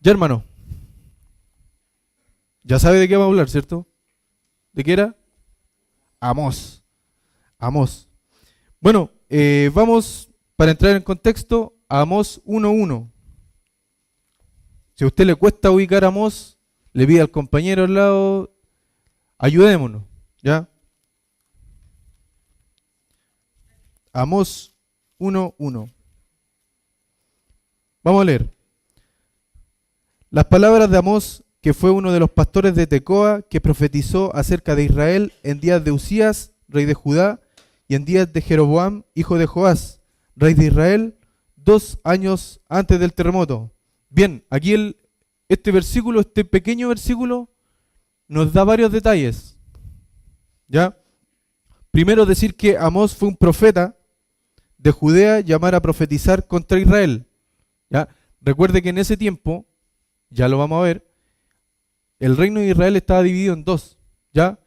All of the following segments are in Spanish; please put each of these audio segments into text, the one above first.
Ya, hermano, ya sabe de qué vamos a hablar, ¿cierto? ¿De qué era? Amós. Amós. Bueno, vamos, para entrar en contexto, a Amós 1:1. Si a usted le cuesta ubicar a Amós, le pide al compañero al lado, ayudémonos, ¿ya? Amós 1:1. Vamos a leer. Las palabras de Amós, que fue uno de los pastores de Tecoa, que profetizó acerca de Israel en días de Usías, rey de Judá, y en días de Jeroboam, hijo de Joás, rey de Israel, 2 años antes del terremoto. Bien, aquí este versículo, este pequeño versículo, nos da varios detalles. ¿Ya? Primero decir que Amós fue un profeta de Judea llamado a profetizar contra Israel. ¿Ya? Recuerde que en ese tiempo, ya lo vamos a ver, el reino de Israel estaba dividido en dos, ¿ya?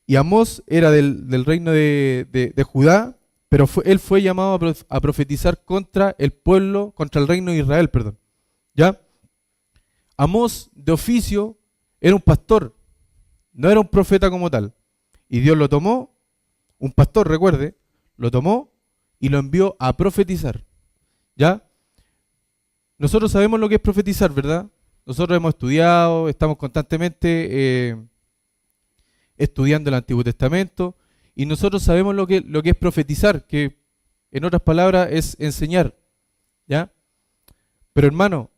Y Amós era del reino de Judá, pero él fue llamado a profetizar contra el pueblo, contra el reino de Israel, perdón, ¿ya? Amós, de oficio, era un pastor, no era un profeta como tal. Y Dios lo tomó, un pastor, recuerde, lo tomó y lo envió a profetizar, ¿ya? Nosotros sabemos lo que es profetizar, ¿verdad? Nosotros hemos estudiado, estamos constantemente estudiando el Antiguo Testamento y nosotros sabemos lo que es profetizar, que en otras palabras es enseñar, ¿ya? Pero hermano,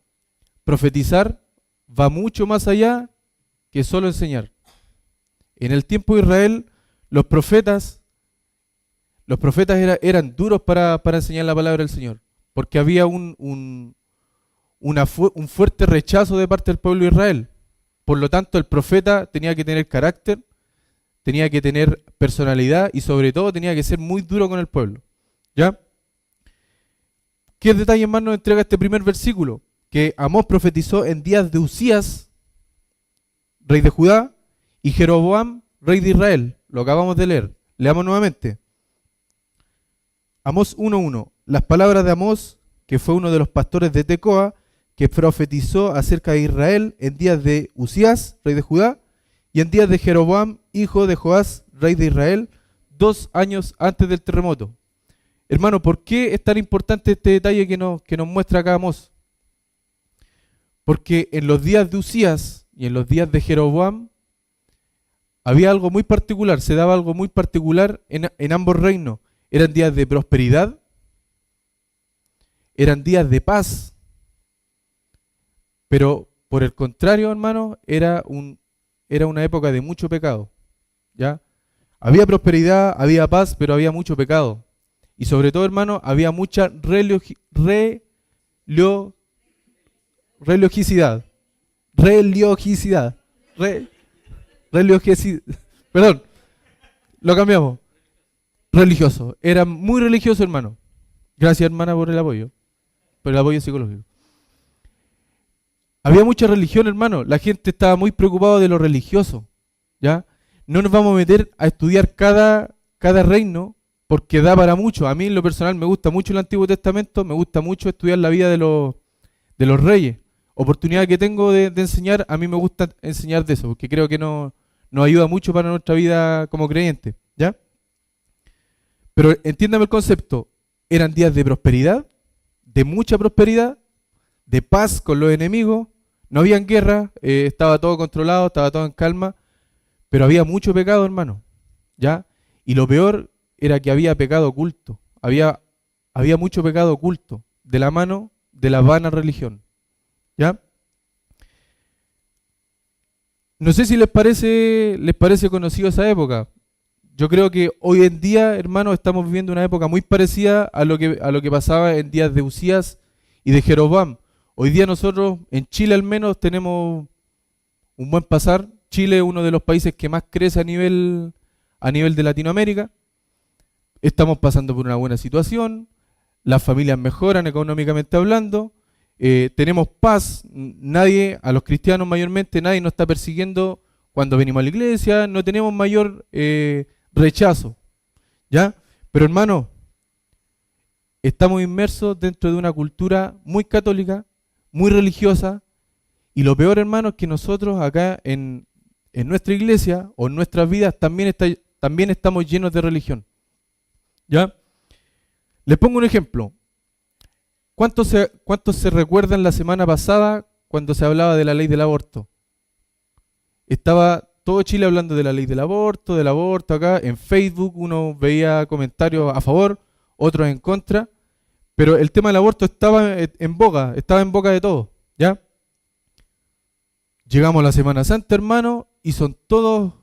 profetizar va mucho más allá que solo enseñar. En el tiempo de Israel, los profetas eran duros para enseñar la palabra del Señor, porque había un fuerte rechazo de parte del pueblo de Israel. Por lo tanto, el profeta tenía que tener carácter, tenía que tener personalidad y sobre todo tenía que ser muy duro con el pueblo. ¿Ya? ¿Qué detalles más nos entrega este primer versículo? Que Amós profetizó en días de Usías, rey de Judá, y Jeroboam, rey de Israel. Lo acabamos de leer. Leamos nuevamente. Amós 1:1. Las palabras de Amós, que fue uno de los pastores de Tecoa, que profetizó acerca de Israel en días de Usías, rey de Judá, y en días de Jeroboam, hijo de Joás, rey de Israel, 2 años antes del terremoto. Hermano, ¿por qué es tan importante este detalle que nos muestra acá Amós? Porque en los días de Usías y en los días de Jeroboam había algo muy particular, se daba algo muy particular en ambos reinos. Eran días de prosperidad, eran días de paz, pero por el contrario, hermano, era una época de mucho pecado, ¿ya? Había prosperidad, había paz, pero había mucho pecado. Y sobre todo, hermano, había mucha religiosidad. Religiosidad. Religiosidad. Perdón, lo cambiamos. Religioso. Era muy religioso, hermano. Gracias, hermana, por el apoyo psicológico. Había mucha religión, hermano. La gente estaba muy preocupada de lo religioso, ¿ya? No nos vamos a meter a estudiar cada reino porque da para mucho. A mí en lo personal me gusta mucho el Antiguo Testamento, me gusta mucho estudiar la vida de los reyes. Oportunidad que tengo de enseñar, a mí me gusta enseñar de eso, porque creo que nos ayuda mucho para nuestra vida como creyentes, ¿ya? Pero entiéndame el concepto, eran días de prosperidad, de mucha prosperidad, de paz con los enemigos, no habían guerra, estaba todo controlado, estaba todo en calma, pero había mucho pecado, hermano, ¿ya? Y lo peor era que había pecado oculto, había mucho pecado oculto, de la mano de la vana religión, ¿ya? No sé si les parece conocido esa época. Yo creo que hoy en día, hermano, estamos viviendo una época muy parecida a lo que pasaba en días de Usías y de Jeroboam. Hoy día nosotros, en Chile al menos, tenemos un buen pasar. Chile es uno de los países que más crece a nivel de Latinoamérica. Estamos pasando por una buena situación. Las familias mejoran económicamente hablando. Tenemos paz. Nadie, a los cristianos mayormente, nadie nos está persiguiendo cuando venimos a la iglesia. No tenemos mayor rechazo, ¿ya? Pero hermano, estamos inmersos dentro de una cultura muy católica, muy religiosa, Y lo peor, hermano, es que nosotros acá en nuestra iglesia o en nuestras vidas también estamos llenos de religión. ¿Ya? Les pongo un ejemplo. ¿Cuántos se recuerdan la semana pasada cuando se hablaba de la ley del aborto? Estaba todo Chile hablando de la ley del aborto acá. En Facebook uno veía comentarios a favor, otros en contra. Pero el tema del aborto estaba en boca de todos, ¿ya? Llegamos a la Semana Santa, hermano, y son todos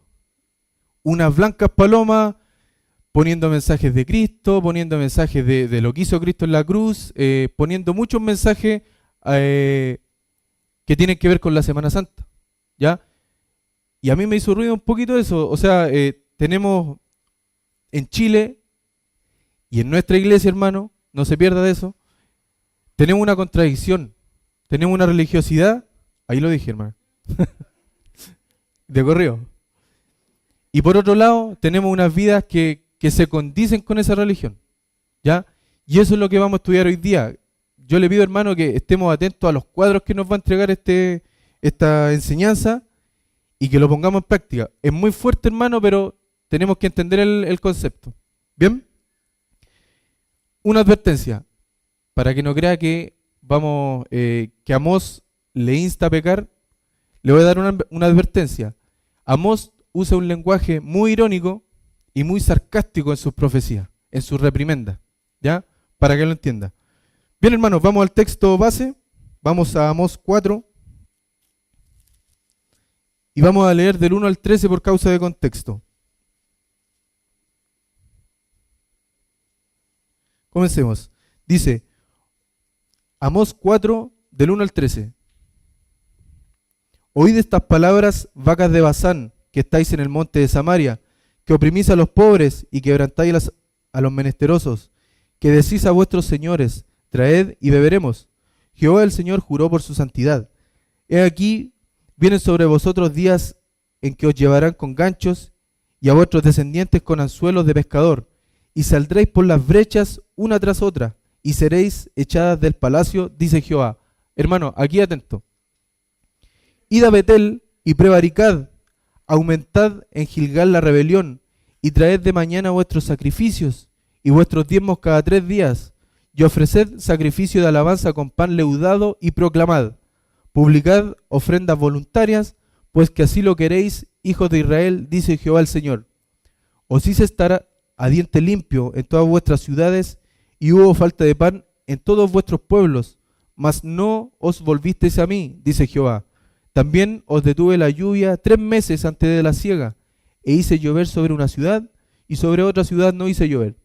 unas blancas palomas poniendo mensajes de Cristo, poniendo mensajes de lo que hizo Cristo en la cruz, poniendo muchos mensajes que tienen que ver con la Semana Santa, ¿ya? Y a mí me hizo ruido un poquito eso. O sea, tenemos en Chile y en nuestra iglesia, hermano, no se pierda de eso, tenemos una contradicción, tenemos una religiosidad, ahí lo dije, hermano, de correo. Y por otro lado, tenemos unas vidas que se condicen con esa religión, ¿ya? Y eso es lo que vamos a estudiar hoy día. Yo le pido, hermano, que estemos atentos a los cuadros que nos va a entregar esta enseñanza y que lo pongamos en práctica. Es muy fuerte, hermano, pero tenemos que entender el concepto. ¿Bien? Una advertencia, para que no crea que que Amós le insta a pecar, le voy a dar una advertencia. Amós usa un lenguaje muy irónico y muy sarcástico en sus profecías, en sus reprimendas, ¿ya? Para que lo entienda. Bien, hermanos, vamos al texto base, vamos a Amós 4 y vamos a leer del 1 al 13 por causa de contexto. Comencemos. Dice, Amós 4, del 1 al 13. Oíd estas palabras, vacas de Basán, que estáis en el monte de Samaria, que oprimís a los pobres y quebrantáis a los menesterosos, que decís a vuestros señores, traed y beberemos. Jehová el Señor juró por su santidad. He aquí, vienen sobre vosotros días en que os llevarán con ganchos y a vuestros descendientes con anzuelos de pescador, y saldréis por las brechas una tras otra, y seréis echadas del palacio, dice Jehová. Hermano, aquí atento. Id a Betel y prevaricad, aumentad en Gilgal la rebelión, y traed de mañana vuestros sacrificios, y vuestros diezmos cada 3 días, y ofreced sacrificio de alabanza con pan leudado, y proclamad, publicad ofrendas voluntarias, pues que así lo queréis, hijos de Israel, dice Jehová el Señor. Os hice estar a diente limpio en todas vuestras ciudades, y hubo falta de pan en todos vuestros pueblos, mas no os volvisteis a mí, dice Jehová. También os detuve la lluvia 3 meses antes de la siega, e hice llover sobre una ciudad, y sobre otra ciudad no hice llover.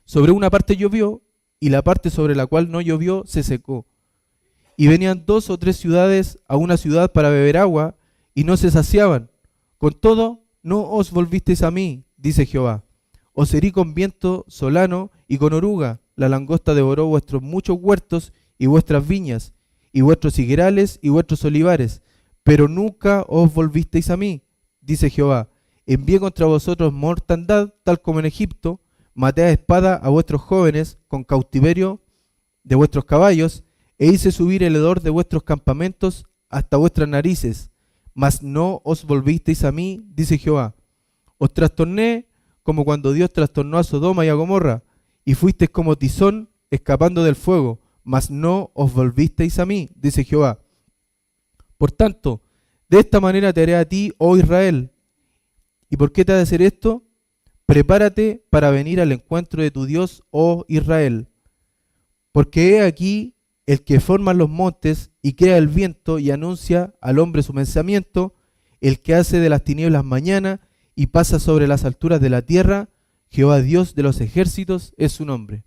Sobre una parte llovió, y la parte sobre la cual no llovió se secó. Y venían 2 o 3 ciudades a una ciudad para beber agua, y no se saciaban. Con todo, no os volvisteis a mí, dice Jehová. Os herí con viento solano y con oruga. La langosta devoró vuestros muchos huertos y vuestras viñas, y vuestros higuerales y vuestros olivares. Pero nunca os volvisteis a mí, dice Jehová. Envié contra vosotros mortandad, tal como en Egipto. Maté a espada a vuestros jóvenes con cautiverio de vuestros caballos, e hice subir el hedor de vuestros campamentos hasta vuestras narices. Mas no os volvisteis a mí, dice Jehová. Os trastorné como cuando Dios trastornó a Sodoma y a Gomorra, y fuisteis como tizón escapando del fuego, mas no os volvisteis a mí, dice Jehová. Por tanto, de esta manera te haré a ti, oh Israel. ¿Y por qué te ha de hacer esto? Prepárate para venir al encuentro de tu Dios, oh Israel. Porque he aquí el que forma los montes y crea el viento y anuncia al hombre su pensamiento, el que hace de las tinieblas mañana y pasa sobre las alturas de la tierra, Jehová Dios de los ejércitos es su nombre.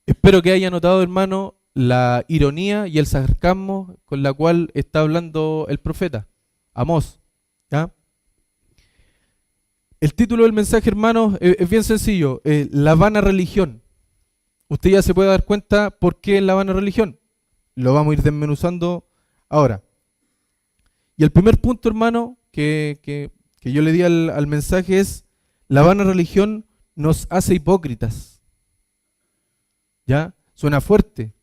Espero que haya notado, hermano, la ironía y el sarcasmo con la cual está hablando el profeta, Amós. ¿Ya? El título del mensaje, hermano, es bien sencillo, la vana religión. Usted ya se puede dar cuenta por qué es la vana religión. Lo vamos a ir desmenuzando ahora. Y el primer punto, hermano, que yo le di al mensaje es: la vana religión nos hace hipócritas. ¿Ya? Suena fuerte.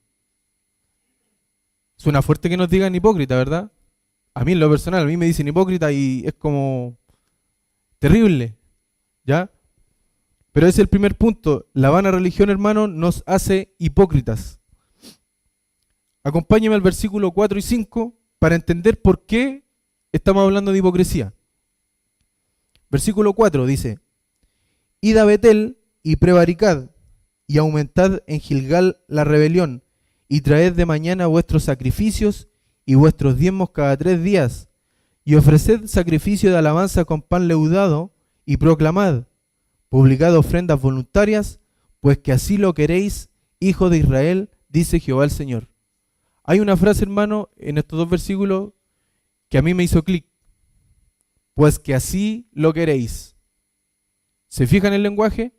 Suena fuerte que nos digan hipócrita, ¿verdad? A mí en lo personal, a mí me dicen hipócrita y es como terrible, ¿ya? Pero ese es el primer punto. La vana religión, hermano, nos hace hipócritas. Acompáñeme al versículo 4 y 5 para entender por qué estamos hablando de hipocresía. Versículo 4 dice: Id a Betel y prevaricad, y aumentad en Gilgal la rebelión, y traed de mañana vuestros sacrificios y vuestros diezmos cada 3 días, y ofreced sacrificio de alabanza con pan leudado, y proclamad: publicad ofrendas voluntarias, pues que así lo queréis, hijo de Israel, dice Jehová el Señor. Hay una frase, hermano, en estos 2 versículos que a mí me hizo clic. Pues que así lo queréis. ¿Se fijan en el lenguaje?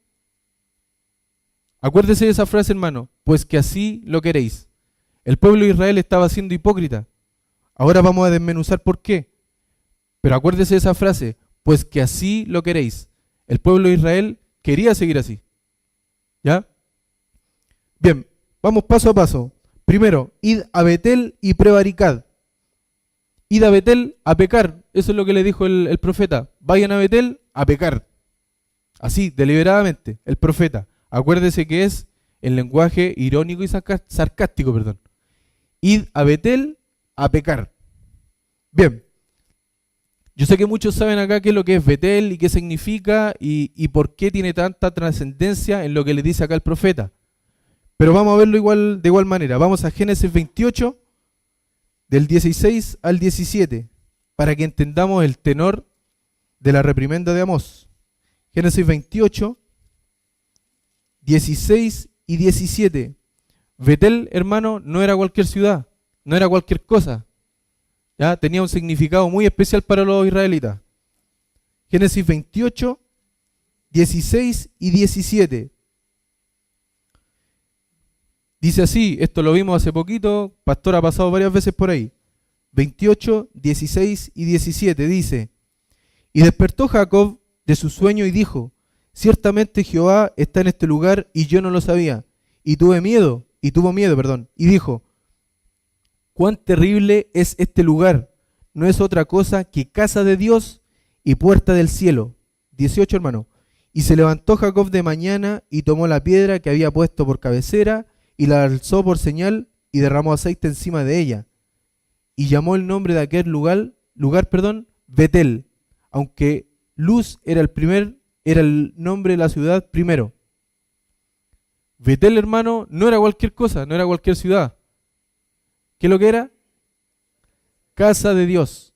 Acuérdese de esa frase, hermano. Pues que así lo queréis. El pueblo de Israel estaba siendo hipócrita. Ahora vamos a desmenuzar por qué. Pero acuérdese de esa frase. Pues que así lo queréis. El pueblo de Israel quería seguir así. ¿Ya? Bien, vamos paso a paso. Primero, id a Betel y prevaricad. Id a Betel a pecar. Eso es lo que le dijo el profeta. Vayan a Betel a pecar. Así, deliberadamente, el profeta. Acuérdese que es el lenguaje irónico y sarcástico, perdón. Id a Betel a pecar. Bien. Yo sé que muchos saben acá qué es lo que es Betel y qué significa y por qué tiene tanta trascendencia en lo que le dice acá el profeta. Pero vamos a verlo de igual manera. Vamos a Génesis 28, del 16 al 17, para que entendamos el tenor de la reprimenda de Amós. Génesis 28, 16 y 17. Betel, hermano, no era cualquier ciudad, no era cualquier cosa. ¿Ya? Tenía un significado muy especial para los israelitas. Génesis 28, 16 y 17. Dice así, esto lo vimos hace poquito, pastor ha pasado varias veces por ahí. 28, 16 y 17 dice: Y despertó Jacob de su sueño y dijo: Ciertamente Jehová está en este lugar y yo no lo sabía. Y tuvo miedo, y dijo: Cuán terrible es este lugar, no es otra cosa que casa de Dios y puerta del cielo. 18, hermano. Y se levantó Jacob de mañana y tomó la piedra que había puesto por cabecera y la alzó por señal y derramó aceite encima de ella. Y llamó el nombre de aquel lugar, Betel, aunque Luz era el nombre de la ciudad primero. Betel, hermano, no era cualquier cosa, no era cualquier ciudad. ¿Qué es lo que era? Casa de Dios.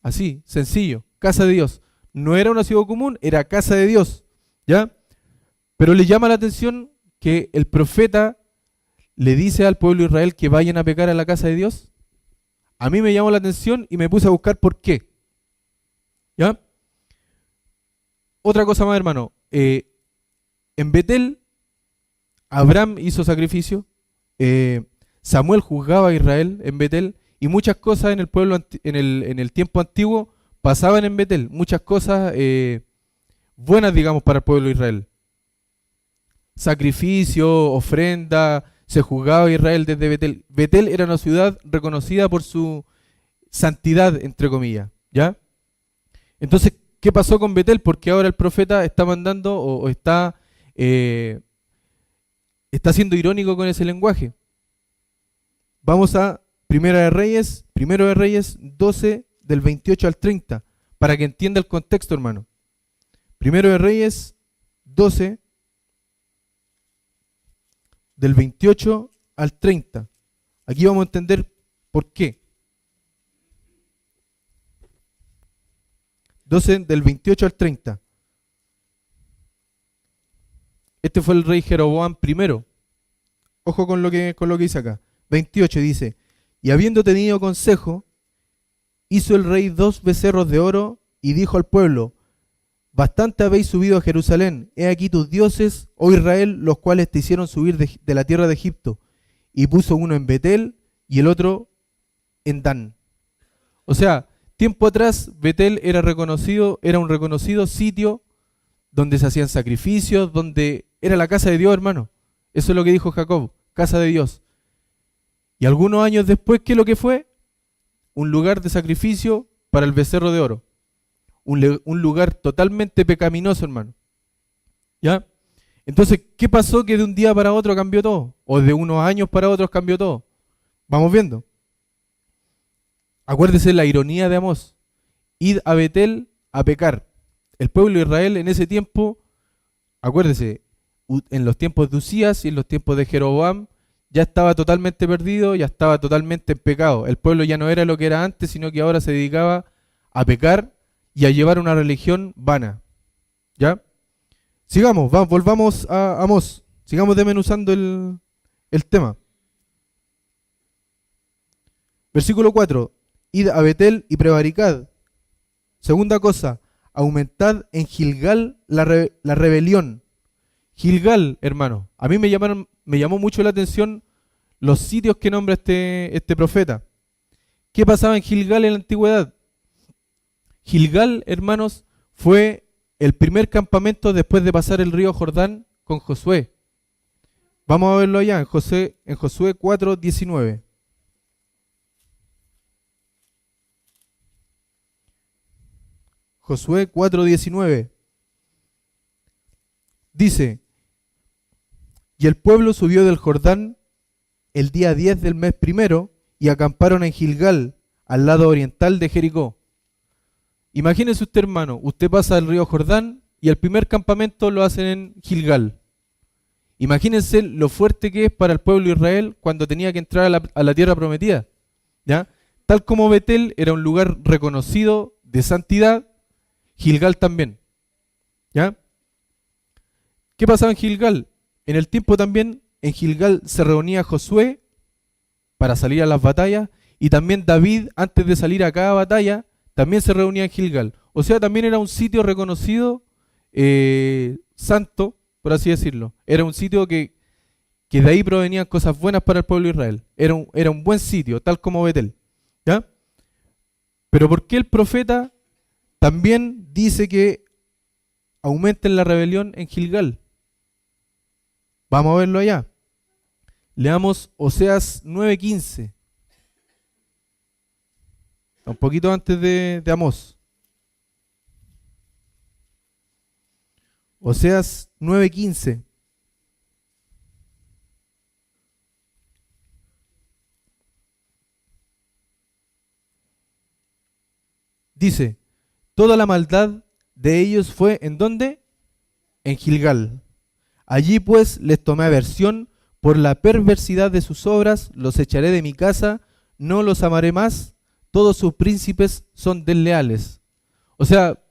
Así, sencillo, casa de Dios. No era una ciudad común, era casa de Dios. ¿Ya? Pero le llama la atención que el profeta le dice al pueblo de Israel que vayan a pecar a la casa de Dios. A mí me llamó la atención y me puse a buscar por qué. ¿Ya? Otra cosa más, hermano. En Betel, Abraham hizo sacrificio. Samuel juzgaba a Israel en Betel. Y muchas cosas en el pueblo, en el tiempo antiguo, pasaban en Betel. Muchas cosas buenas, digamos, para el pueblo de Israel. Sacrificio, ofrenda, se juzgaba a Israel desde Betel. Betel era una ciudad reconocida por su santidad, entre comillas. ¿Ya? Entonces, ¿qué pasó con Betel? Porque ahora el profeta está mandando o está siendo irónico con ese lenguaje. Vamos a Primero de Reyes 12, del 28 al 30, para que entienda el contexto, hermano. Primero de Reyes 12, del 28 al 30. Aquí vamos a entender por qué. 12 del 28 al 30. Este fue el rey Jeroboam primero. Ojo con lo que dice acá. 28 dice: Y habiendo tenido consejo, hizo el rey 2 becerros de oro y dijo al pueblo: Bastante habéis subido a Jerusalén, he aquí tus dioses, oh Israel, los cuales te hicieron subir de la tierra de Egipto. Y puso uno en Betel y el otro en Dan. O sea, tiempo atrás Betel era un reconocido sitio donde se hacían sacrificios, donde era la casa de Dios, hermano. Eso es lo que dijo Jacob, casa de Dios. Y algunos años después, ¿qué es lo que fue? Un lugar de sacrificio para el becerro de oro. Un lugar totalmente pecaminoso, hermano. ¿Ya? Entonces, ¿qué pasó que de un día para otro cambió todo? O de unos años para otros cambió todo. Vamos viendo. Acuérdese la ironía de Amós. Id a Betel a pecar. El pueblo de Israel en ese tiempo, acuérdese, en los tiempos de Usías y en los tiempos de Jeroboam, ya estaba totalmente perdido, ya estaba totalmente en pecado. El pueblo ya no era lo que era antes, sino que ahora se dedicaba a pecar y a llevar una religión vana. ¿Ya? Sigamos, volvamos a Amós. Sigamos desmenuzando el tema. Versículo 4. Id a Betel y prevaricad. Segunda cosa, aumentad en Gilgal la rebelión. Gilgal, hermano. A mí me llamó mucho la atención los sitios que nombra este profeta. ¿Qué pasaba en Gilgal en la antigüedad? Gilgal, hermanos, fue el primer campamento después de pasar el río Jordán con Josué. Vamos a verlo allá en Josué 4:19. Josué 4:19. Dice, y el pueblo subió del Jordán el día 10 del mes primero y acamparon en Gilgal, al lado oriental de Jericó. Imagínese usted, hermano, usted pasa el río Jordán y el primer campamento lo hacen en Gilgal. Imagínense lo fuerte que es para el pueblo de Israel cuando tenía que entrar a la tierra prometida. ¿Ya? Tal como Betel era un lugar reconocido de santidad, Gilgal también. ¿Ya? ¿Qué pasaba en Gilgal? En el tiempo también en Gilgal se reunía Josué para salir a las batallas y también David, antes de salir a cada batalla, también se reunía en Gilgal. O sea, también era un sitio reconocido, santo, por así decirlo. Era un sitio que de ahí provenían cosas buenas para el pueblo de Israel. Era un buen sitio, tal como Betel. ¿Ya? Pero ¿por qué el profeta también dice que aumenten la rebelión en Gilgal? Vamos a verlo allá. Leamos Oseas 9:15. Un poquito antes de Amós. Oseas 9:15. Dice, toda la maldad de ellos fue ¿en dónde? En Gilgal. Allí pues les tomé aversión por la perversidad de sus obras, los echaré de mi casa, no los amaré más, todos sus príncipes son desleales. O sea,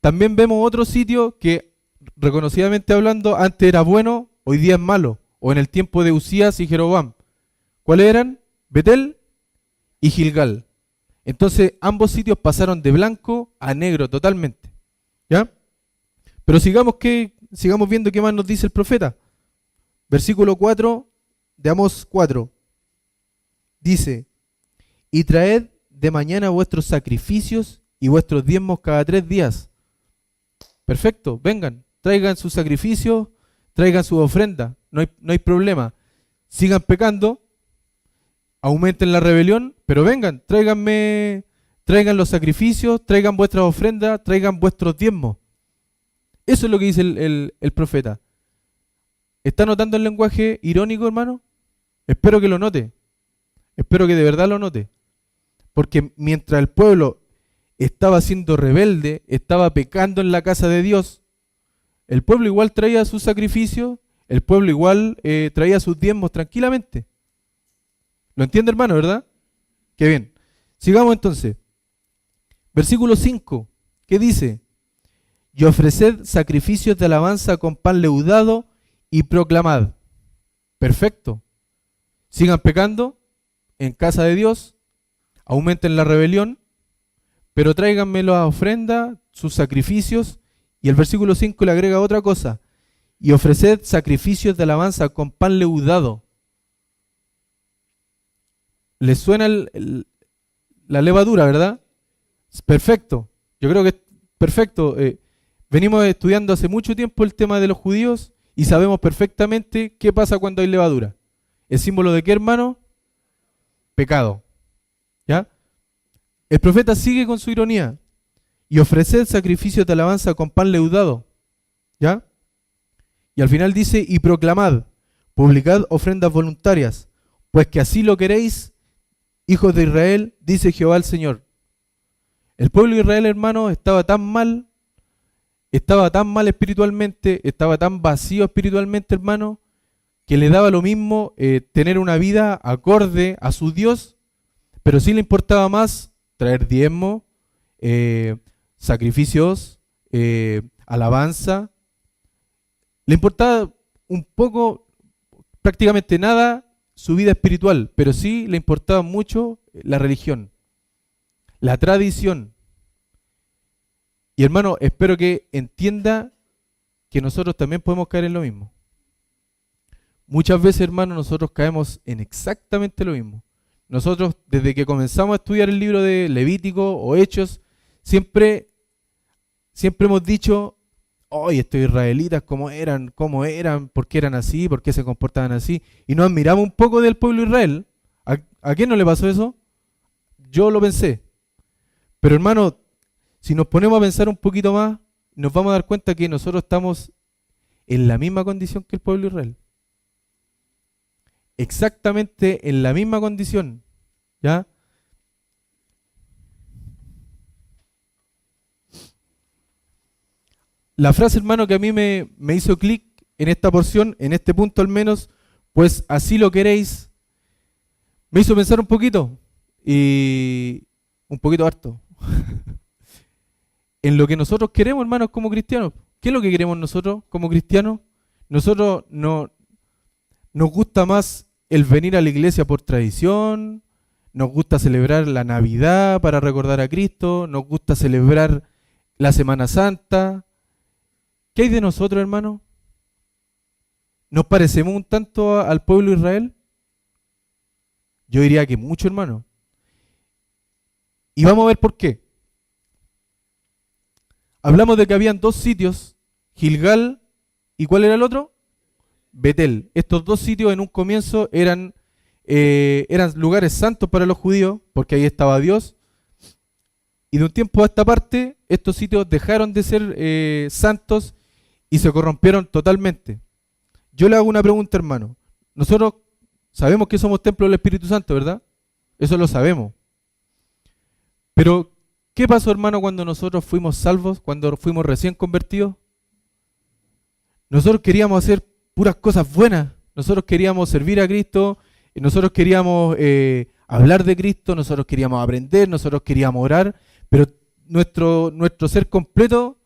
también vemos otro sitio que, reconocidamente hablando, antes era bueno, hoy día es malo, o en el tiempo de Usías y Jeroboam. ¿Cuáles eran? Betel y Gilgal. Entonces, ambos sitios pasaron de blanco a negro totalmente. ¿Ya? Pero sigamos viendo qué más nos dice el profeta. Versículo 4 de Amós 4. Dice, y traed de mañana vuestros sacrificios y vuestros diezmos cada 3 días. Perfecto, vengan, traigan sus sacrificios, traigan su ofrenda, no hay problema. Sigan pecando, aumenten la rebelión, pero vengan, traigan los sacrificios, traigan vuestras ofrendas, traigan vuestros diezmos. Eso es lo que dice el profeta. ¿Está notando el lenguaje irónico, hermano? Espero que lo note. Espero que de verdad lo note. Porque mientras el pueblo estaba siendo rebelde, estaba pecando en la casa de Dios, el pueblo igual traía sus sacrificios, el pueblo igual traía sus diezmos tranquilamente. ¿Lo entiende, hermano, verdad? Qué bien. Sigamos entonces. Versículo 5. ¿Qué dice? Y ofreced sacrificios de alabanza con pan leudado y proclamad. Perfecto. Sigan pecando en casa de Dios, aumenten la rebelión, pero tráiganme las ofrendas, sus sacrificios, y el versículo 5 le agrega otra cosa, y ofreced sacrificios de alabanza con pan leudado. ¿Les suena la levadura, verdad? Perfecto. Yo creo que es perfecto. Venimos estudiando hace mucho tiempo el tema de los judíos y sabemos perfectamente qué pasa cuando hay levadura. ¿Es símbolo de qué, hermano? pecado. ¿Ya? El profeta sigue con su ironía. Y ofreced sacrificios de alabanza con pan leudado. ¿Ya? Y al final dice, y proclamad, publicad ofrendas voluntarias, pues que así lo queréis, hijos de Israel, dice Jehová el Señor. El pueblo de Israel, hermano, estaba tan mal espiritualmente, estaba tan vacío espiritualmente, hermano, que le daba lo mismo tener una vida acorde a su Dios, pero sí le importaba más traer diezmo, sacrificios, alabanza. Le importaba un poco, prácticamente nada, su vida espiritual, pero sí le importaba mucho la religión, la tradición. Y hermano, espero que entienda que nosotros también podemos caer en lo mismo. Muchas veces, hermano, nosotros caemos en exactamente lo mismo. Nosotros, desde que comenzamos a estudiar el libro de Levítico o Hechos, siempre hemos dicho, oye, estos israelitas, cómo eran, por qué eran así, por qué se comportaban así. Y nos admiramos un poco del pueblo de Israel. ¿A quién no le pasó eso? Yo lo pensé. Pero hermano, si nos ponemos a pensar un poquito más, nos vamos a dar cuenta que nosotros estamos en la misma condición que el pueblo de Israel. Exactamente en la misma condición. ¿Ya? La frase, hermano, que a mí me hizo clic en esta porción, en este punto al menos, pues así lo queréis, me hizo pensar un poquito, y un poquito harto, en lo que nosotros queremos, hermanos, como cristianos. ¿Qué es lo que queremos nosotros como cristianos? Nosotros no, nos gusta más el venir a la iglesia por tradición, nos gusta celebrar la Navidad para recordar a Cristo, nos gusta celebrar la Semana Santa. ¿Qué hay de nosotros, hermano? ¿Nos parecemos un tanto al pueblo de Israel? Yo diría que mucho, hermano. Y vamos a ver por qué. Hablamos de que habían dos sitios, Gilgal, ¿y cuál era el otro? Betel. Estos dos sitios en un comienzo eran lugares santos para los judíos, porque ahí estaba Dios. Y de un tiempo a esta parte, estos sitios dejaron de ser santos y se corrompieron totalmente. Yo le hago una pregunta, hermano. Nosotros sabemos que somos templo del Espíritu Santo, ¿verdad? Eso lo sabemos. Pero, ¿qué pasó, hermano, cuando nosotros fuimos salvos, cuando fuimos recién convertidos? Nosotros queríamos hacer puras cosas buenas. Nosotros queríamos servir a Cristo, nosotros queríamos hablar de Cristo, nosotros queríamos aprender, nosotros queríamos orar, pero nuestro ser completo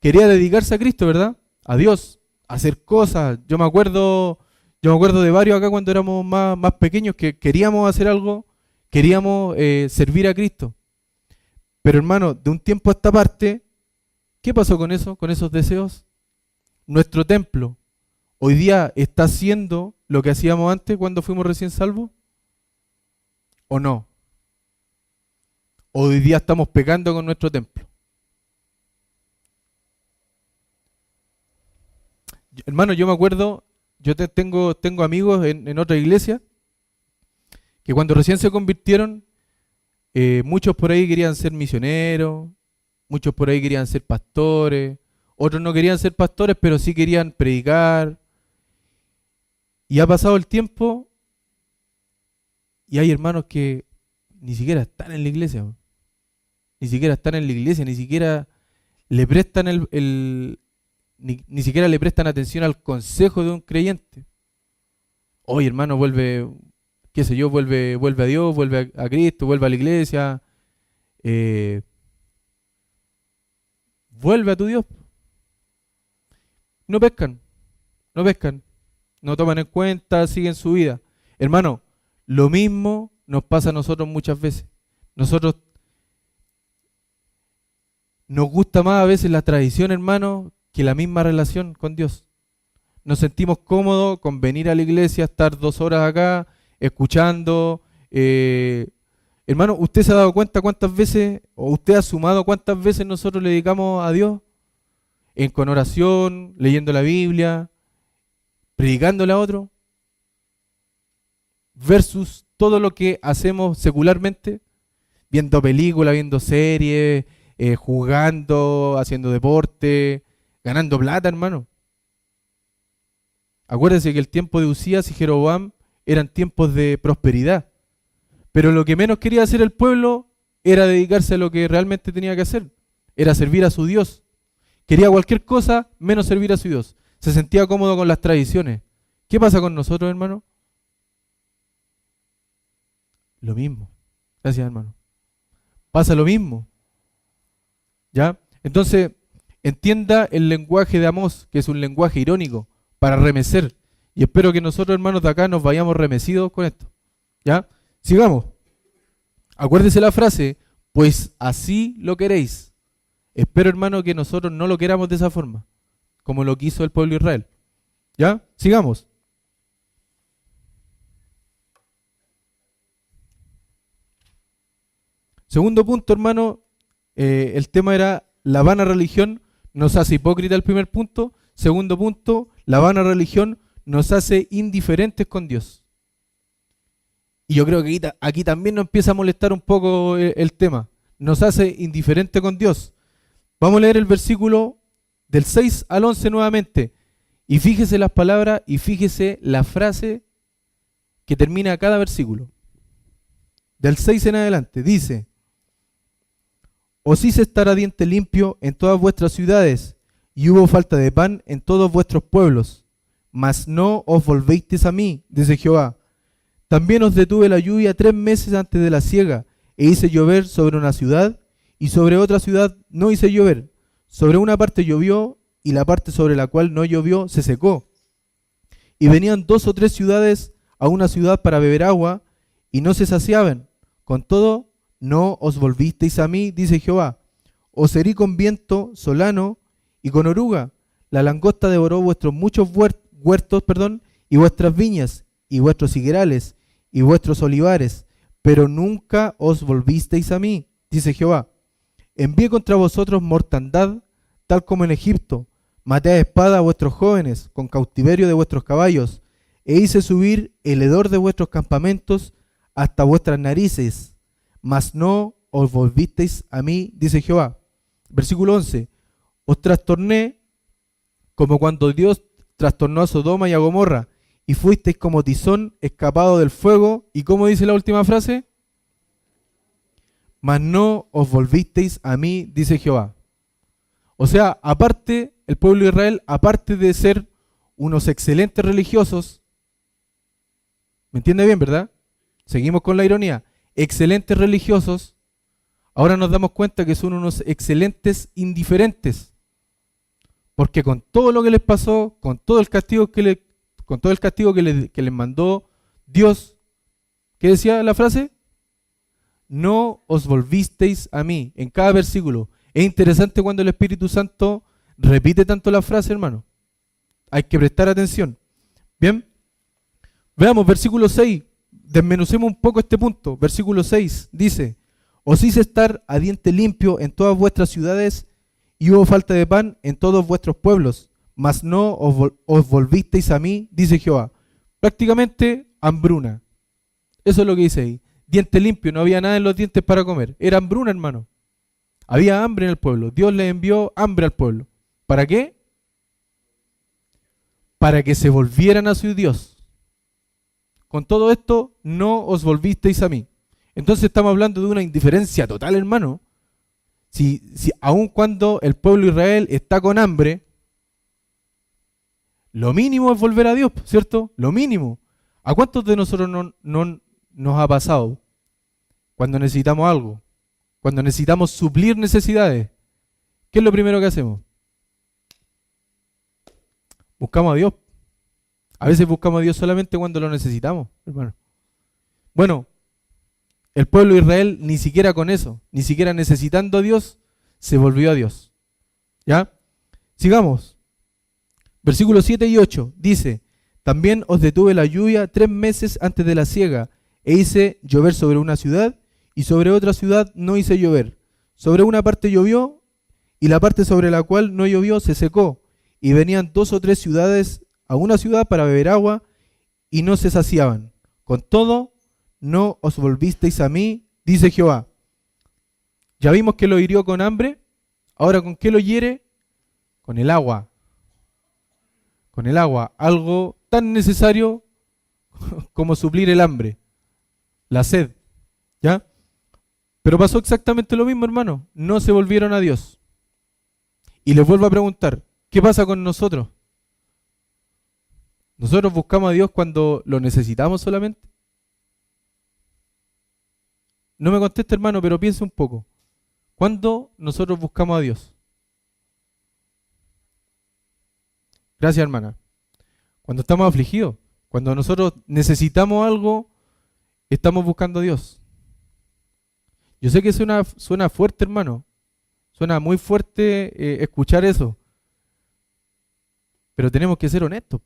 quería dedicarse a Cristo, ¿verdad? A Dios, a hacer cosas. Yo me acuerdo de varios acá cuando éramos más pequeños que queríamos hacer algo, queríamos servir a Cristo. Pero hermano, de un tiempo a esta parte, ¿qué pasó con eso, con esos deseos? Nuestro templo hoy día está haciendo lo que hacíamos antes cuando fuimos recién salvos, ¿o no? Hoy día estamos pecando con nuestro templo. Hermano, yo me acuerdo, tengo amigos en otra iglesia que cuando recién se convirtieron, muchos por ahí querían ser misioneros, muchos por ahí querían ser pastores, otros no querían ser pastores, pero sí querían predicar. Y ha pasado el tiempo y hay hermanos que ni siquiera están en la iglesia, ni siquiera están en la iglesia, ni siquiera le prestan ni siquiera le prestan atención al consejo de un creyente. Oye, hermano, vuelve, qué sé yo, vuelve a Dios, vuelve a Cristo, vuelve a la iglesia, vuelve a tu Dios. No pescan, no toman en cuenta, siguen su vida. Hermano, lo mismo nos pasa a nosotros muchas veces. Nosotros nos gusta más a veces la tradición, hermano, que la misma relación con Dios. Nos sentimos cómodos con venir a la iglesia, estar 2 horas acá, escuchando. Hermano, ¿usted se ha dado cuenta cuántas veces, o usted ha sumado cuántas veces nosotros le dedicamos a Dios? Con oración, leyendo la Biblia, predicándole a otro, versus todo lo que hacemos secularmente, viendo películas, viendo series, jugando, haciendo deporte, ganando plata, hermano. Acuérdense que el tiempo de Usías y Jeroboam eran tiempos de prosperidad. Pero lo que menos quería hacer el pueblo era dedicarse a lo que realmente tenía que hacer. Era servir a su Dios. Quería cualquier cosa menos servir a su Dios. Se sentía cómodo con las tradiciones. ¿Qué pasa con nosotros, hermano? Lo mismo. Gracias, hermano. Pasa lo mismo. ¿Ya? Entonces, entienda el lenguaje de Amós, que es un lenguaje irónico, para remecer. Y espero que nosotros, hermanos de acá, nos vayamos remecidos con esto. ¿Ya? Sigamos. Acuérdese la frase, pues así lo queréis. Espero, hermano, que nosotros no lo queramos de esa forma, como lo quiso el pueblo de Israel. ¿Ya? Sigamos. Segundo punto, hermano, el tema era la vana religión nos hace hipócrita el primer punto. Segundo punto, la vana religión nos hace indiferentes con Dios. Y yo creo que aquí también nos empieza a molestar un poco el tema. Nos hace indiferente con Dios. Vamos a leer el versículo del 6 al 11 nuevamente. Y fíjese las palabras y fíjese la frase que termina cada versículo. Del 6 en adelante, dice: os hice estar a diente limpio en todas vuestras ciudades, y hubo falta de pan en todos vuestros pueblos. Mas no os volvisteis a mí, dice Jehová. También os detuve la lluvia 3 meses antes de la siega, e hice llover sobre una ciudad, y sobre otra ciudad no hice llover. Sobre una parte llovió, y la parte sobre la cual no llovió se secó. Y venían 2 o 3 ciudades a una ciudad para beber agua, y no se saciaban. Con todo, no os volvisteis a mí, dice Jehová. Os herí con viento solano y con oruga. La langosta devoró vuestros muchos huertos, y vuestras viñas, y vuestros higuerales, y vuestros olivares, pero nunca os volvisteis a mí, dice Jehová. Envié contra vosotros mortandad, tal como en Egipto. Maté a espada a vuestros jóvenes, con cautiverio de vuestros caballos, e hice subir el hedor de vuestros campamentos hasta vuestras narices. Mas no os volvisteis a mí, dice Jehová. Versículo 11. Os trastorné como cuando Dios trastornó a Sodoma y a Gomorra, y fuisteis como tizón escapado del fuego. ¿Y cómo dice la última frase? Mas no os volvisteis a mí, dice Jehová. O sea, aparte, el pueblo de Israel, aparte de ser unos excelentes religiosos, ¿me entiende bien, verdad? Seguimos con la ironía. Excelentes religiosos, ahora nos damos cuenta que son unos excelentes indiferentes. Porque con todo lo que les pasó, con todo el castigo que les mandó Dios, ¿qué decía la frase? No os volvisteis a mí, en cada versículo. Es interesante cuando el Espíritu Santo repite tanto la frase, hermano. Hay que prestar atención. Bien, veamos versículo 6. Desmenucemos un poco este punto. Versículo 6 dice: os hice estar a diente limpio en todas vuestras ciudades, y hubo falta de pan en todos vuestros pueblos, mas no os volvisteis a mí, dice Jehová. Prácticamente hambruna. Eso es lo que dice ahí. Diente limpio, no había nada en los dientes para comer. Era hambruna, hermano. Había hambre en el pueblo. Dios le envió hambre al pueblo. ¿Para qué? Para que se volvieran a su Dios. Con todo esto, no os volvisteis a mí. Entonces estamos hablando de una indiferencia total, hermano. Si aun cuando el pueblo de Israel está con hambre, lo mínimo es volver a Dios, ¿cierto? Lo mínimo. ¿A cuántos de nosotros no nos ha pasado cuando necesitamos algo? Cuando necesitamos suplir necesidades, ¿qué es lo primero que hacemos? Buscamos a Dios. A veces buscamos a Dios solamente cuando lo necesitamos, hermano. Bueno, el pueblo de Israel ni siquiera con eso, ni siquiera necesitando a Dios, se volvió a Dios. ¿Ya? Sigamos. Versículos 7 y 8 dice: también os detuve la lluvia 3 meses antes de la siega, e hice llover sobre una ciudad, y sobre otra ciudad no hice llover. Sobre una parte llovió, y la parte sobre la cual no llovió se secó, y venían 2 o 3 ciudades a una ciudad para beber agua, y no se saciaban. Con todo, no os volvisteis a mí, dice Jehová. Ya vimos que lo hirió con hambre, ahora ¿con qué lo hiere? Con el agua. Con el agua, algo tan necesario como suplir el hambre, la sed, ¿ya? Pero pasó exactamente lo mismo, hermano. No se volvieron a Dios. Y les vuelvo a preguntar, ¿qué pasa con nosotros? ¿Nosotros buscamos a Dios cuando lo necesitamos solamente? No me conteste, hermano, pero piense un poco. ¿Cuándo nosotros buscamos a Dios? Gracias, hermana. Cuando estamos afligidos, cuando nosotros necesitamos algo, estamos buscando a Dios. Yo sé que suena fuerte, hermano. Suena muy fuerte escuchar eso. Pero tenemos que ser honestos.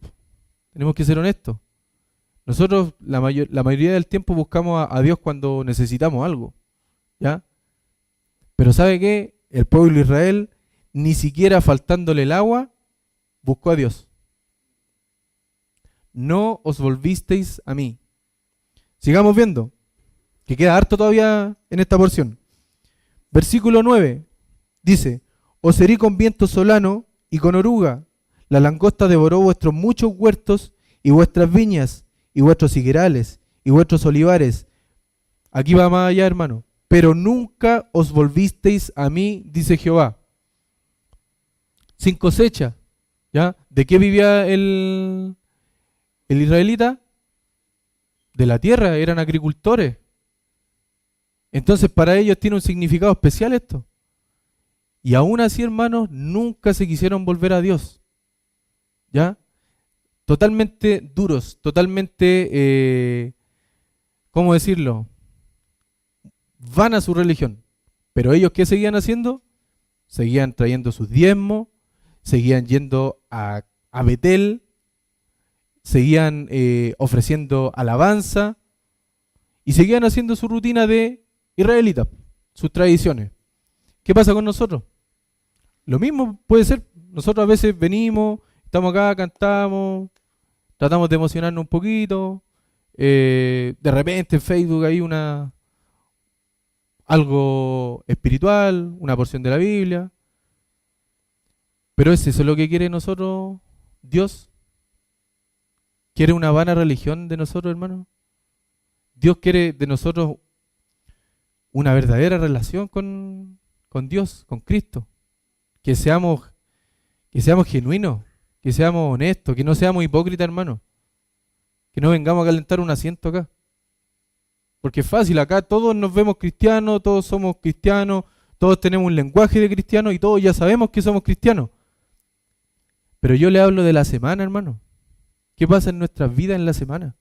Tenemos que ser honestos. Nosotros la mayoría del tiempo buscamos a Dios cuando necesitamos algo. ¿Ya? Pero ¿sabe qué? El pueblo de Israel, ni siquiera faltándole el agua, buscó a Dios. No os volvisteis a mí. Sigamos viendo, que queda harto todavía en esta porción. Versículo 9 dice: os herí con viento solano y con oruga. La langosta devoró vuestros muchos huertos y vuestras viñas y vuestros higuerales y vuestros olivares. Aquí va más allá, hermano. Pero nunca os volvisteis a mí, dice Jehová. Sin cosecha. ¿Ya? ¿De qué vivía el israelita? De la tierra, eran agricultores. Entonces para ellos tiene un significado especial esto. Y aún así, hermanos, nunca se quisieron volver a Dios. ¿Ya? Totalmente duros, totalmente, ¿cómo decirlo? Van a su religión. Pero ellos, ¿qué seguían haciendo? Seguían trayendo sus diezmos, seguían yendo a Betel, seguían ofreciendo alabanza y seguían haciendo su rutina de israelita, sus tradiciones. ¿Qué pasa con nosotros? Lo mismo puede ser. Nosotros a veces venimos, estamos acá, cantamos, tratamos de emocionarnos un poquito, de repente en Facebook hay algo espiritual, una porción de la Biblia. Pero ¿es eso lo que quiere nosotros Dios? ¿Quiere una vana religión de nosotros, hermano? Dios quiere de nosotros una verdadera relación con Dios, con Cristo. Que seamos genuinos, que seamos honestos, que no seamos hipócritas, hermano. Que no vengamos a calentar un asiento acá. Porque es fácil, acá todos nos vemos cristianos, todos somos cristianos, todos tenemos un lenguaje de cristianos y todos ya sabemos que somos cristianos. Pero yo le hablo de la semana, hermano. ¿Qué pasa en nuestras vidas en la semana?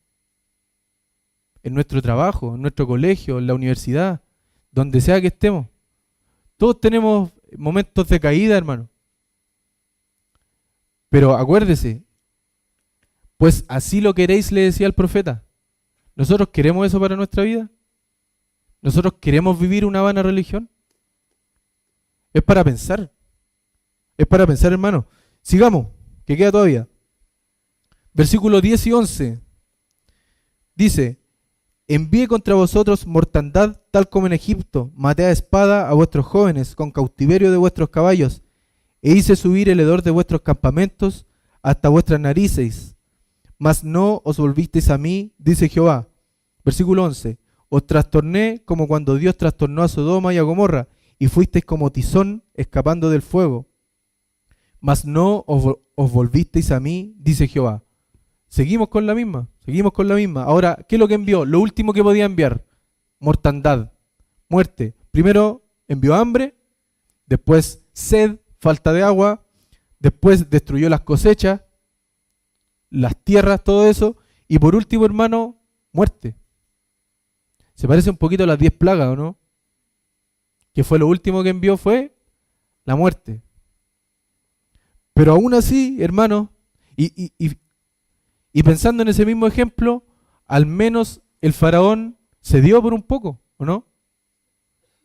En nuestro trabajo, en nuestro colegio, en la universidad, donde sea que estemos. Todos tenemos momentos de caída, hermano. Pero acuérdese, pues así lo queréis, le decía el profeta. ¿Nosotros queremos eso para nuestra vida? ¿Nosotros queremos vivir una vana religión? Es para pensar. Es para pensar, hermano. Sigamos, que queda todavía. Versículos 10 y 11. Dice: envié contra vosotros mortandad tal como en Egipto, maté a espada a vuestros jóvenes con cautiverio de vuestros caballos, e hice subir el hedor de vuestros campamentos hasta vuestras narices. Mas no os volvisteis a mí, dice Jehová. Versículo 11. Os trastorné como cuando Dios trastornó a Sodoma y a Gomorra, y fuisteis como tizón escapando del fuego. Mas no os volvisteis a mí, dice Jehová. Seguimos con la misma. Ahora, ¿qué es lo que envió? Lo último que podía enviar: mortandad, muerte. Primero envió hambre, después sed, falta de agua, después destruyó las cosechas, las tierras, todo eso, y por último, hermano, muerte. Se parece un poquito a las 10 plagas, ¿o no? Que fue lo último que envió, fue la muerte. Pero aún así, hermano, y pensando en ese mismo ejemplo, al menos el faraón se dio por un poco, ¿o no?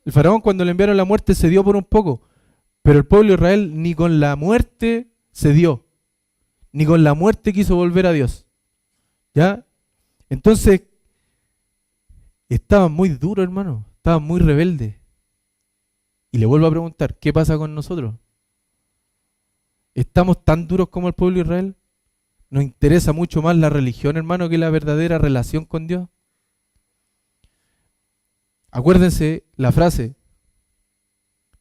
El faraón, cuando le enviaron la muerte, se dio por un poco. Pero el pueblo de Israel ni con la muerte se dio. Ni con la muerte quiso volver a Dios. ¿Ya? Entonces, estaban muy duros, hermano, estaban muy rebeldes. Y le vuelvo a preguntar, ¿qué pasa con nosotros? ¿Estamos tan duros como el pueblo de Israel? ¿Nos interesa mucho más la religión, hermano, que la verdadera relación con Dios? Acuérdense la frase,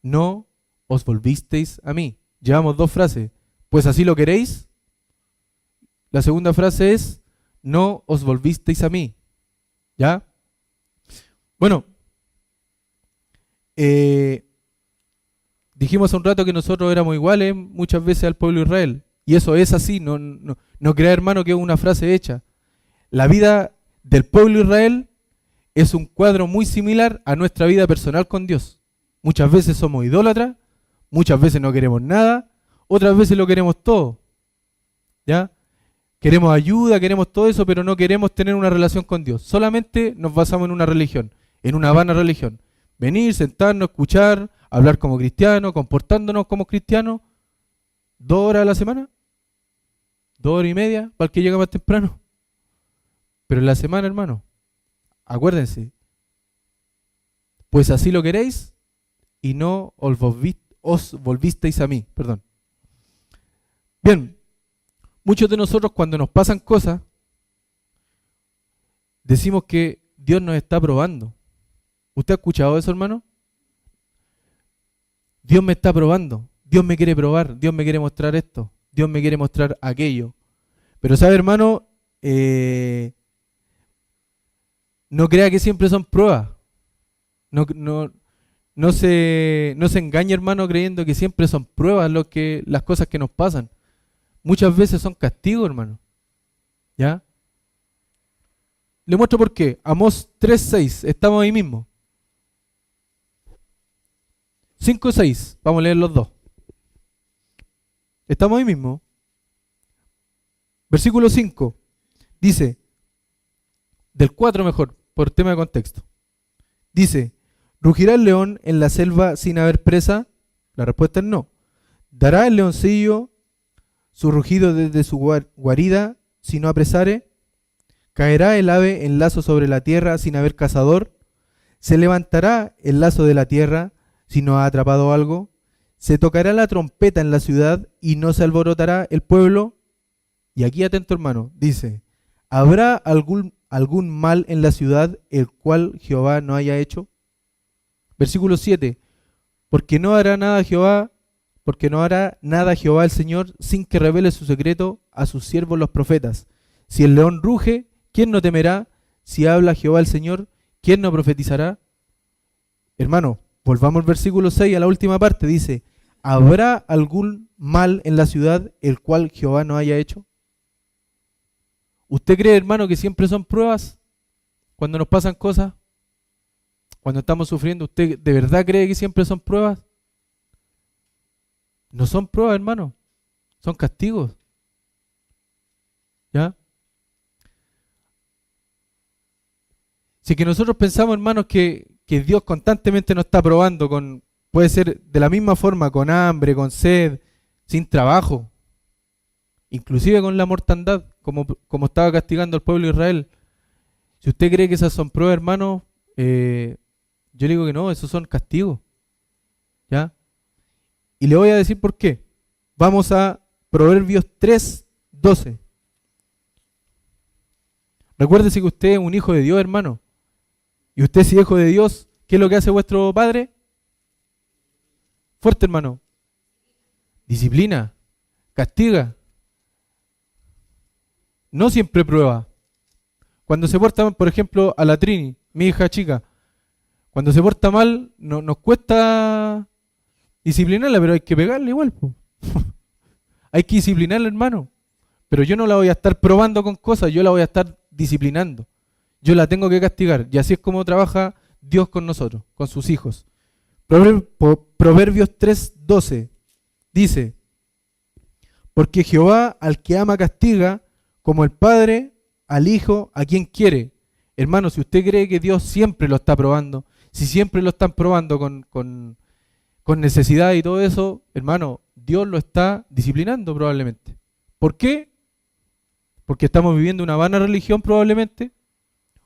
no os volvisteis a mí. Llevamos dos frases, pues así lo queréis. La segunda frase es, no os volvisteis a mí. ¿Ya? Bueno, dijimos hace un rato que nosotros éramos iguales muchas veces al pueblo de Israel. Y eso es así, no crea, hermano, que es una frase hecha. La vida del pueblo de Israel es un cuadro muy similar a nuestra vida personal con Dios. Muchas veces somos idólatras, muchas veces no queremos nada, otras veces lo queremos todo. ¿Ya? Queremos ayuda, queremos todo eso, pero no queremos tener una relación con Dios. Solamente nos basamos en una religión, en una vana religión. Venir, sentarnos, escuchar, hablar como cristianos, comportándonos como cristianos, 2 horas a la semana, 2 horas y media, para el que llega más temprano. Pero en la semana, hermano, acuérdense, pues así lo queréis y no os volvisteis a mí. Perdón. Bien, muchos de nosotros cuando nos pasan cosas, decimos que Dios nos está probando. ¿Usted ha escuchado eso, hermano? Dios me está probando, Dios me quiere probar, Dios me quiere mostrar esto, Dios me quiere mostrar aquello. Pero sabe, hermano, no crea que siempre son pruebas. No se engañe, hermano, creyendo que siempre son pruebas las cosas que nos pasan. Muchas veces son castigos, hermano. ¿Ya? Le muestro por qué. Amós 3:6, estamos ahí mismo. 5:6, vamos a leer los dos. Estamos ahí mismo. Versículo 5, dice, del 4 mejor, por tema de contexto. Dice, ¿rugirá el león en la selva sin haber presa? La respuesta es no. ¿Dará el leoncillo su rugido desde su guarida si no apresare? ¿Caerá el ave en lazo sobre la tierra sin haber cazador? ¿Se levantará el lazo de la tierra si no ha atrapado algo? ¿Se tocará la trompeta en la ciudad y no se alborotará el pueblo? Y aquí atento, hermano, dice, ¿habrá algún mal en la ciudad el cual Jehová no haya hecho? Versículo 7, porque no hará nada Jehová el Señor sin que revele su secreto a sus siervos los profetas. Si el león ruge, ¿quién no temerá? Si habla Jehová el Señor, ¿quién no profetizará? Hermano, volvamos al versículo 6, a la última parte, dice, ¿habrá algún mal en la ciudad el cual Jehová no haya hecho? ¿Usted cree, hermano, que siempre son pruebas cuando nos pasan cosas? Cuando estamos sufriendo, ¿usted de verdad cree que siempre son pruebas? No son pruebas, hermano, son castigos. ¿Ya? Si que nosotros pensamos, hermanos, que Dios constantemente nos está probando, puede ser de la misma forma, con hambre, con sed, sin trabajo, inclusive con la mortandad, como estaba castigando al pueblo de Israel. Si usted cree que esas son pruebas, hermano, yo le digo que no, esos son castigos. ¿Ya? Y le voy a decir por qué. Vamos a Proverbios 3:12. Recuérdese que usted es un hijo de Dios, hermano. Y usted, si es hijo de Dios, ¿qué es lo que hace vuestro padre? Fuerte, hermano. Disciplina, castiga. No siempre prueba. Cuando se porta, por ejemplo, a la Trini, mi hija chica, cuando se porta mal, nos cuesta disciplinarla, pero hay que pegarle igual. Hay que disciplinarla, hermano. Pero yo no la voy a estar probando con cosas, yo la voy a estar disciplinando. Yo la tengo que castigar. Y así es como trabaja Dios con nosotros, con sus hijos. Proverbios 3:12 dice, porque Jehová al que ama castiga, como el padre al hijo a quien quiere. Hermano, si usted cree que Dios siempre lo está probando, si siempre lo están probando con necesidad y todo eso, hermano, Dios lo está disciplinando probablemente. ¿Por qué? Porque estamos viviendo una vana religión probablemente,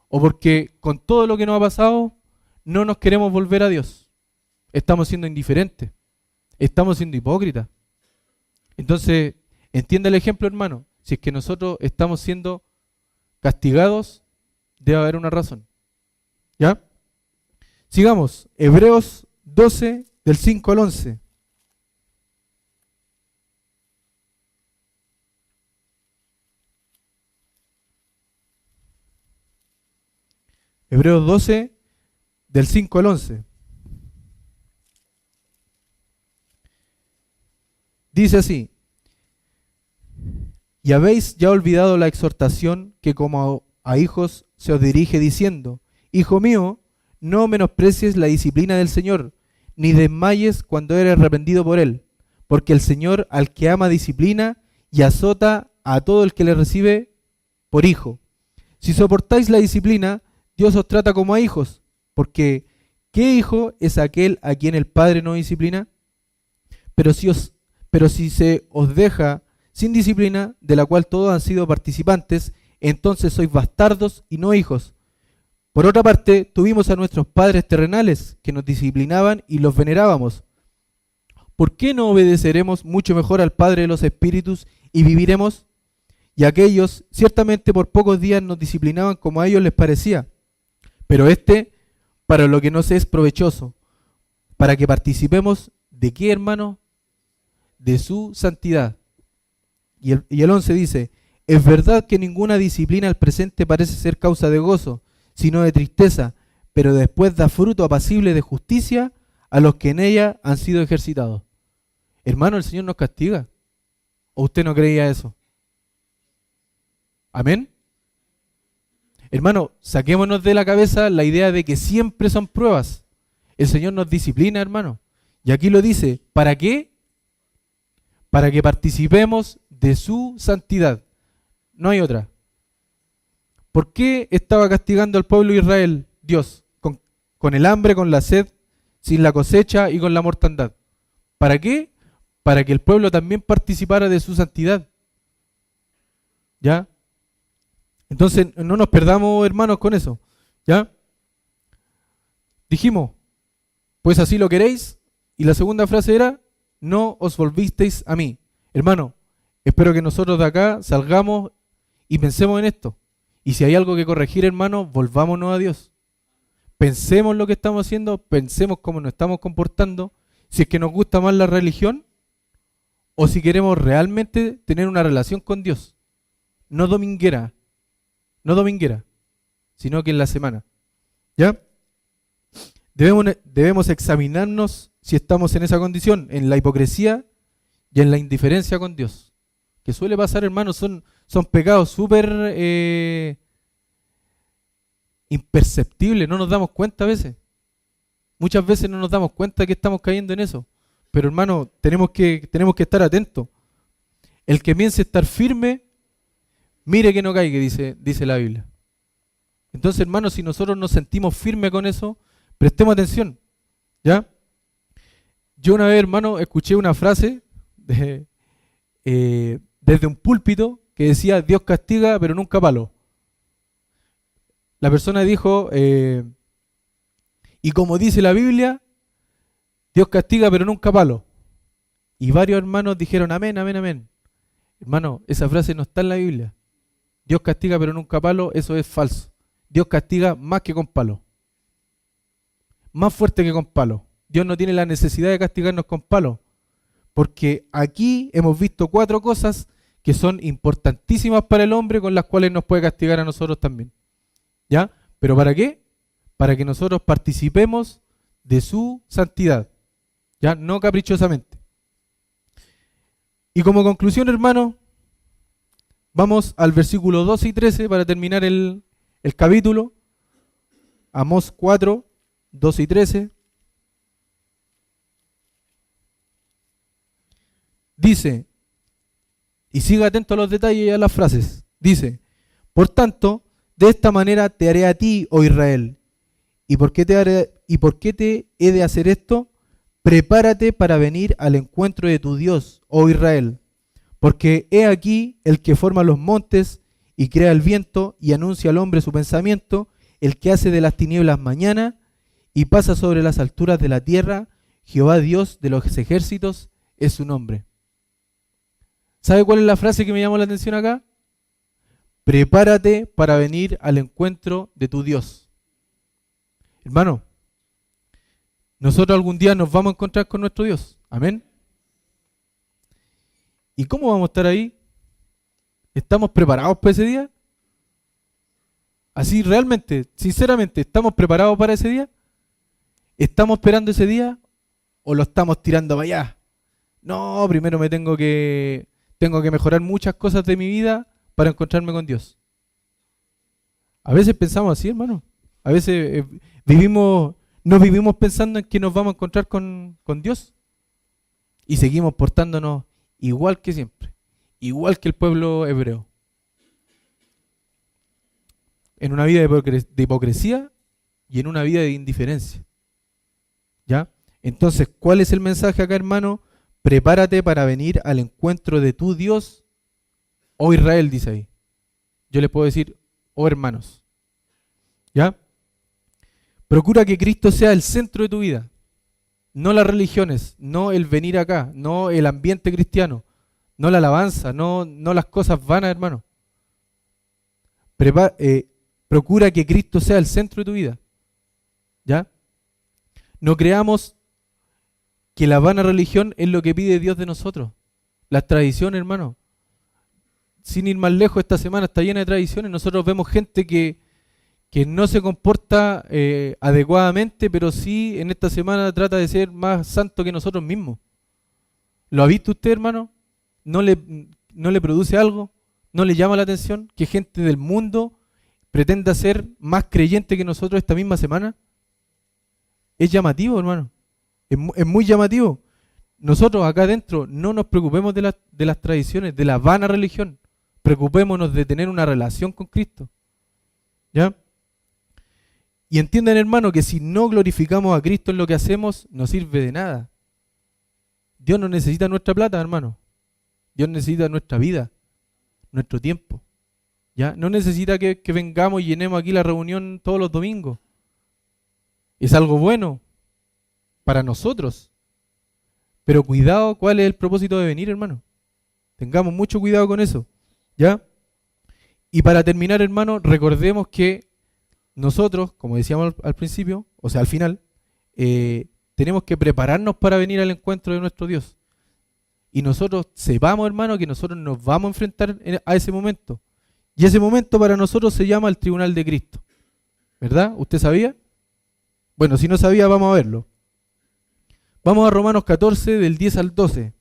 o porque con todo lo que nos ha pasado no nos queremos volver a Dios. Estamos siendo indiferentes, estamos siendo hipócritas. Entonces, entienda el ejemplo, hermano. Si es que nosotros estamos siendo castigados, debe haber una razón. ¿Ya? Sigamos. Hebreos 12, del 5 al 11. Hebreos 12, del 5 al 11. Dice así: y habéis ya olvidado la exhortación que como a hijos se os dirige diciendo: Hijo mío, no menosprecies la disciplina del Señor, ni desmayes cuando eres reprendido por Él, porque el Señor al que ama disciplina y azota a todo el que le recibe por hijo. Si soportáis la disciplina, Dios os trata como a hijos, porque ¿qué hijo es aquel a quien el Padre no disciplina? Pero si se os deja sin disciplina, de la cual todos han sido participantes, entonces sois bastardos y no hijos. Por otra parte, tuvimos a nuestros padres terrenales, que nos disciplinaban y los venerábamos. ¿Por qué no obedeceremos mucho mejor al Padre de los Espíritus y viviremos? Y aquellos, ciertamente por pocos días nos disciplinaban como a ellos les parecía, pero para lo que nos es provechoso, para que participemos ¿de qué, hermano? De su santidad. Y el 11 dice: es verdad que ninguna disciplina al presente parece ser causa de gozo, sino de tristeza, pero después da fruto apacible de justicia a los que en ella han sido ejercitados. Hermano, el Señor nos castiga. ¿O usted no creía eso? ¿Amén? Hermano, saquémonos de la cabeza la idea de que siempre son pruebas. El Señor nos disciplina, hermano. Y aquí lo dice, ¿para qué? Para que participemos de su santidad. No hay otra. ¿Por qué estaba castigando al pueblo de Israel Dios? Con el hambre, con la sed, sin la cosecha y con la mortandad. ¿Para qué? Para que el pueblo también participara de su santidad. ¿Ya? Entonces no nos perdamos, hermanos, con eso. ¿Ya? Dijimos, pues así lo queréis. Y la segunda frase era: no os volvisteis a mí. Hermano, espero que nosotros de acá salgamos y pensemos en esto. Y si hay algo que corregir, hermano, volvámonos a Dios. Pensemos lo que estamos haciendo, pensemos cómo nos estamos comportando, si es que nos gusta más la religión o si queremos realmente tener una relación con Dios. No dominguera, sino que en la semana. ¿Ya? Debemos examinarnos si estamos en esa condición, en la hipocresía y en la indiferencia con Dios. Que suele pasar, hermanos, son pecados súper imperceptibles, no nos damos cuenta a veces. Muchas veces no nos damos cuenta que estamos cayendo en eso. Pero, hermano, tenemos que estar atentos. El que piense estar firme, mire que no caiga, dice la Biblia. Entonces, hermano, si nosotros nos sentimos firmes con eso, prestemos atención. ¿Ya? Yo una vez, hermano, escuché una frase desde un púlpito que decía: Dios castiga pero nunca palo. La persona dijo, y como dice la Biblia, Dios castiga pero nunca palo. Y varios hermanos dijeron amén, amén, amén. Hermano, esa frase no está en la Biblia. Dios castiga pero nunca palo, eso es falso. Dios castiga más que con palo. Más fuerte que con palo. Dios no tiene la necesidad de castigarnos con palo. Porque aquí hemos visto 4 cosas que son importantísimas para el hombre, con las cuales nos puede castigar a nosotros también. ¿Ya? ¿Pero para qué? Para que nosotros participemos de su santidad. ¿Ya? No caprichosamente. Y como conclusión, hermano, vamos al versículo 12 y 13 para terminar el capítulo. Amós 4, 12 y 13. Dice, y siga atento a los detalles y a las frases, dice: por tanto, de esta manera te haré a ti, oh Israel. ¿Y por qué te he de hacer esto? Prepárate para venir al encuentro de tu Dios, oh Israel. Porque he aquí el que forma los montes y crea el viento y anuncia al hombre su pensamiento el que hace de las tinieblas mañana y pasa sobre las alturas de la tierra, Jehová Dios de los ejércitos es su nombre. ¿Sabe cuál es la frase que me llamó la atención acá? Prepárate para venir al encuentro de tu Dios. Hermano, nosotros algún día nos vamos a encontrar con nuestro Dios. Amén. ¿Y cómo vamos a estar ahí? ¿Estamos preparados para ese día? Así realmente, sinceramente, ¿estamos preparados para ese día? ¿Estamos esperando ese día o lo estamos tirando para allá? No, primero tengo que mejorar muchas cosas de mi vida para encontrarme con Dios. A veces pensamos así, hermano. A veces no vivimos pensando en que nos vamos a encontrar con Dios y seguimos portándonos igual que siempre, igual que el pueblo hebreo. En una vida de hipocresía y en una vida de indiferencia. ¿Ya? Entonces, ¿cuál es el mensaje acá, hermano? Prepárate para venir al encuentro de tu Dios, oh Israel, dice ahí. Yo les puedo decir, oh hermanos. ¿Ya? Procura que Cristo sea el centro de tu vida. No las religiones, no el venir acá, no el ambiente cristiano, no la alabanza, no las cosas vanas, hermano. Procura que Cristo sea el centro de tu vida. ¿Ya? No creamos que la vana religión es lo que pide Dios de nosotros. Las tradiciones, hermano. Sin ir más lejos, esta semana está llena de tradiciones. Nosotros vemos gente que no se comporta adecuadamente, pero sí en esta semana trata de ser más santo que nosotros mismos. ¿Lo ha visto usted, hermano? ¿No le produce algo? ¿No le llama la atención que gente del mundo pretenda ser más creyente que nosotros esta misma semana? Es llamativo, hermano. Es muy llamativo. Nosotros acá adentro no nos preocupemos de las tradiciones, de la vana religión. Preocupémonos de tener una relación con Cristo. ¿Ya? Y entiendan, hermano, que si no glorificamos a Cristo en lo que hacemos, no sirve de nada. Dios no necesita nuestra plata, hermano. Dios necesita nuestra vida, nuestro tiempo. ¿Ya? No necesita que vengamos y llenemos aquí la reunión todos los domingos. Es algo bueno para nosotros. Pero cuidado, ¿cuál es el propósito de venir, hermano? Tengamos mucho cuidado con eso. ¿Ya? Y para terminar, hermano, recordemos que nosotros, como decíamos al principio, o sea, al final, tenemos que prepararnos para venir al encuentro de nuestro Dios. Y nosotros sepamos, hermano, que nosotros nos vamos a enfrentar a ese momento. Y ese momento para nosotros se llama el tribunal de Cristo. ¿Verdad? ¿Usted sabía? Bueno, si no sabía, vamos a verlo. Vamos a Romanos 14, del 10 al 12.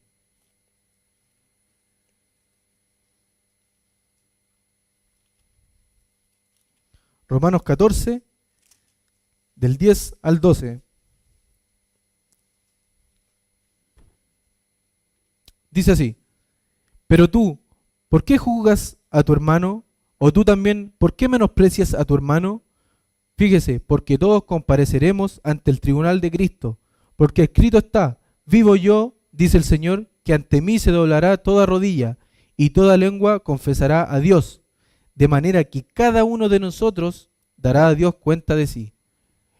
Romanos 14, del 10 al 12. Dice así: pero tú, ¿por qué juzgas a tu hermano? ¿O tú también, por qué menosprecias a tu hermano? Fíjese, porque todos compareceremos ante el tribunal de Cristo, porque escrito está: vivo yo, dice el Señor, que ante mí se doblará toda rodilla y toda lengua confesará a Dios, de manera que cada uno de nosotros dará a Dios cuenta de sí.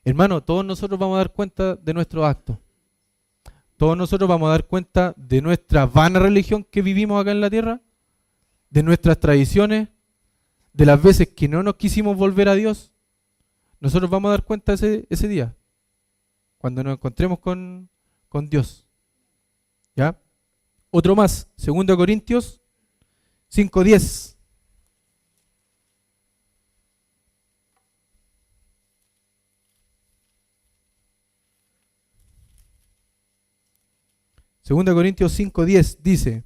Hermano, todos nosotros vamos a dar cuenta de nuestros actos. Todos nosotros vamos a dar cuenta de nuestra vana religión que vivimos acá en la tierra, de nuestras tradiciones, de las veces que no nos quisimos volver a Dios. Nosotros vamos a dar cuenta ese día, cuando nos encontremos con Dios. ¿Ya? Otro más, 2 Corintios 5:10. Segunda Corintios 5:10 dice: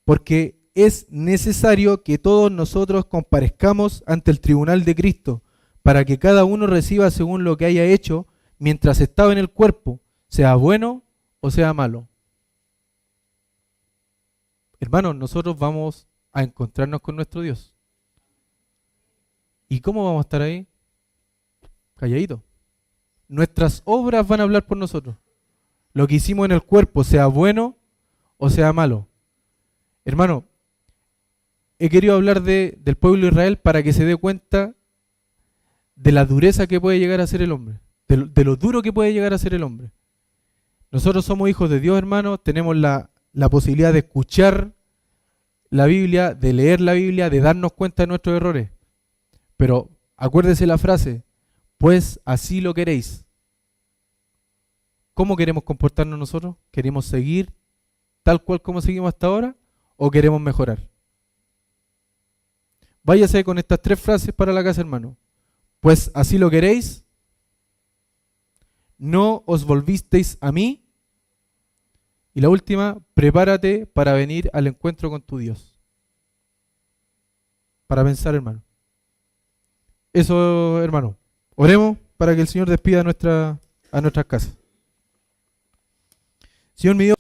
porque es necesario que todos nosotros comparezcamos ante el tribunal de Cristo, para que cada uno reciba según lo que haya hecho mientras estaba en el cuerpo, sea bueno o sea malo. Hermanos, nosotros vamos a encontrarnos con nuestro Dios. ¿Y cómo vamos a estar ahí? Calladitos. Nuestras obras van a hablar por nosotros. Lo que hicimos en el cuerpo, sea bueno o sea malo. Hermano, he querido hablar del pueblo de Israel para que se dé cuenta de la dureza que puede llegar a ser el hombre, de lo duro que puede llegar a ser el hombre. Nosotros somos hijos de Dios, hermanos, tenemos la posibilidad de escuchar la Biblia, de leer la Biblia, de darnos cuenta de nuestros errores. Pero acuérdese la frase, pues así lo queréis. ¿Cómo queremos comportarnos nosotros? ¿Queremos seguir tal cual como seguimos hasta ahora o queremos mejorar? Váyase con estas 3 frases para la casa, hermano. Pues así lo queréis, no os volvisteis a mí. Y la última, prepárate para venir al encuentro con tu Dios. Para pensar, hermano. Eso, hermano. Oremos para que el Señor despida a nuestras casas. Señor mi Dios,